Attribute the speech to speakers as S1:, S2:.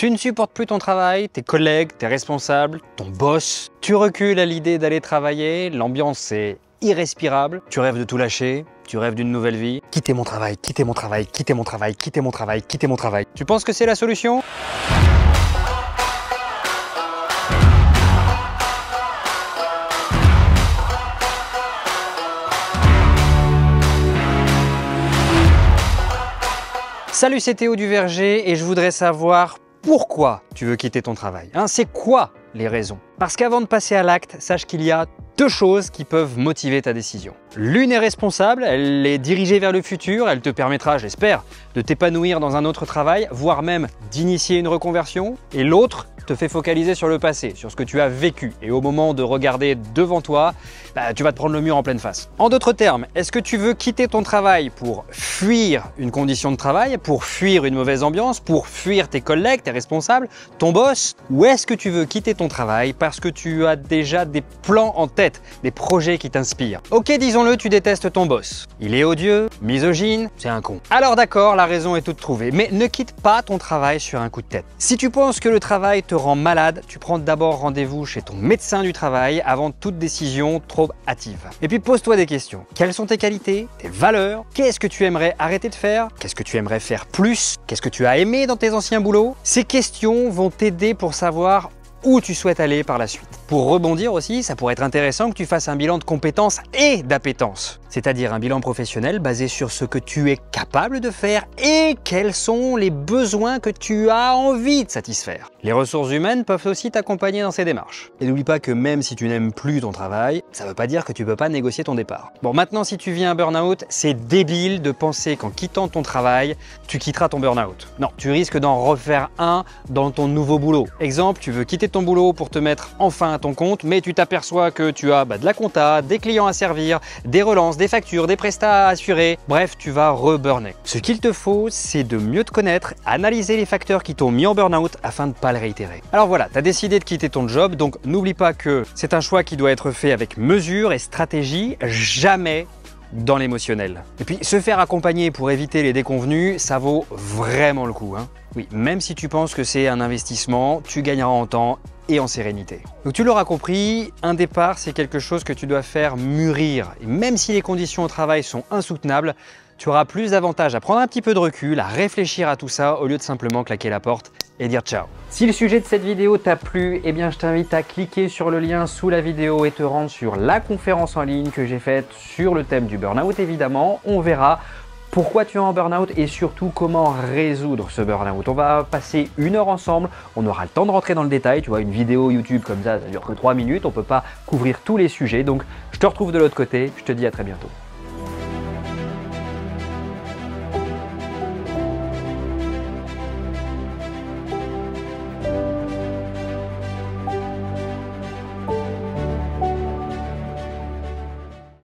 S1: Tu ne supportes plus ton travail, tes collègues, tes responsables, ton boss. Tu recules à l'idée d'aller travailler, l'ambiance est irrespirable. Tu rêves de tout lâcher, tu rêves d'une nouvelle vie. Quitter mon travail, quitter mon travail, quitter mon travail, quitter mon travail, quitter mon travail. Tu penses que c'est la solution ? Salut, c'est Théo du Verger et je voudrais savoir pourquoi tu veux quitter ton travail. C'est quoi les raisons? Parce qu'avant de passer à l'acte, sache qu'il y a deux choses qui peuvent motiver ta décision. L'une est responsable, elle est dirigée vers le futur, elle te permettra, j'espère, de t'épanouir dans un autre travail, voire même d'initier une reconversion. Et l'autre te fait focaliser sur le passé, sur ce que tu as vécu. Et au moment de regarder devant toi, tu vas te prendre le mur en pleine face. En d'autres termes, est-ce que tu veux quitter ton travail pour fuir une condition de travail, pour fuir une mauvaise ambiance, pour fuir tes collègues, tes responsables, ton boss? Ou est-ce que tu veux quitter ton travail parce que tu as déjà des plans en tête, des projets qui t'inspirent? Ok, disons-le, tu détestes ton boss. Il est odieux, misogyne, c'est un con. Alors d'accord, la raison est toute trouvée, mais ne quitte pas ton travail sur un coup de tête. Si tu penses que le travail te rend malade, tu prends d'abord rendez-vous chez ton médecin du travail avant toute décision trop hâtive. Et puis pose-toi des questions. Quelles sont tes qualités, tes valeurs? Qu'est-ce que tu aimerais arrêter de faire? Qu'est-ce que tu aimerais faire plus? Qu'est-ce que tu as aimé dans tes anciens boulots? Ces questions vont t'aider pour savoir où tu souhaites aller par la suite. Pour rebondir aussi, ça pourrait être intéressant que tu fasses un bilan de compétences et d'appétences, c'est-à-dire un bilan professionnel basé sur ce que tu es capable de faire et quels sont les besoins que tu as envie de satisfaire. Les ressources humaines peuvent aussi t'accompagner dans ces démarches. Et n'oublie pas que même si tu n'aimes plus ton travail, ça ne veut pas dire que tu ne peux pas négocier ton départ. Bon, maintenant, si tu vis un burn-out, c'est débile de penser qu'en quittant ton travail, tu quitteras ton burn-out. Non, tu risques d'en refaire un dans ton nouveau boulot. Exemple, tu veux quitter ton boulot pour te mettre enfin à ton compte, mais tu t'aperçois que tu as de la compta, des clients à servir, des relances, des factures, des prestats à assurer. Bref, tu vas re-burner. Ce qu'il te faut, c'est de mieux te connaître, analyser les facteurs qui t'ont mis en burn-out afin de ne pas le réitérer. Alors voilà, tu as décidé de quitter ton job, donc n'oublie pas que c'est un choix qui doit être fait avec mesure et stratégie, jamais dans l'émotionnel. Et puis se faire accompagner pour éviter les déconvenus, ça vaut vraiment le coup. Oui, même si tu penses que c'est un investissement, tu gagneras en temps et en sérénité. Donc tu l'auras compris, un départ, c'est quelque chose que tu dois faire mûrir. Et même si les conditions au travail sont insoutenables, tu auras plus d'avantages à prendre un petit peu de recul, à réfléchir à tout ça au lieu de simplement claquer la porte et dire ciao. Si le sujet de cette vidéo t'a plu, eh bien je t'invite à cliquer sur le lien sous la vidéo et te rendre sur la conférence en ligne que j'ai faite sur le thème du burn-out évidemment. On verra pourquoi tu es en burn-out et surtout comment résoudre ce burn-out. On va passer 1 heure ensemble, on aura le temps de rentrer dans le détail. Tu vois, une vidéo YouTube comme ça dure que 3 minutes, on ne peut pas couvrir tous les sujets. Donc je te retrouve de l'autre côté, je te dis à très bientôt.